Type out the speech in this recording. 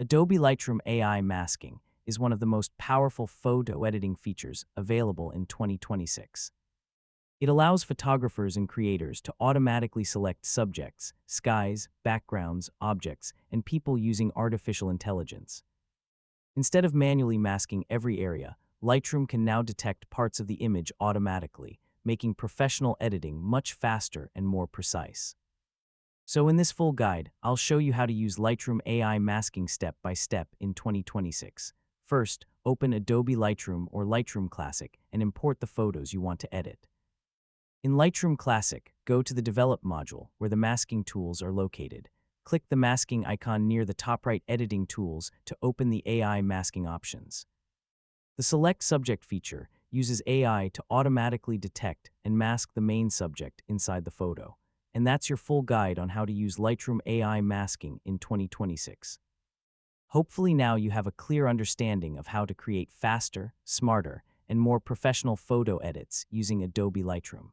Adobe Lightroom AI masking is one of the most powerful photo editing features available in 2026. It allows photographers and creators to automatically select subjects, skies, backgrounds, objects, and people using artificial intelligence. Instead of manually masking every area, Lightroom can now detect parts of the image automatically, making professional editing much faster and more precise. So in this full guide, I'll show you how to use Lightroom AI masking step by step in 2026. First, open Adobe Lightroom or Lightroom Classic and import the photos you want to edit. In Lightroom Classic, go to the Develop module where the masking tools are located. Click the masking icon near the top right Editing Tools to open the AI masking options. The Select Subject feature uses AI to automatically detect and mask the main subject inside the photo. And that's your full guide on how to use Lightroom AI masking in 2026. Hopefully now you have a clear understanding of how to create faster, smarter, and more professional photo edits using Adobe Lightroom.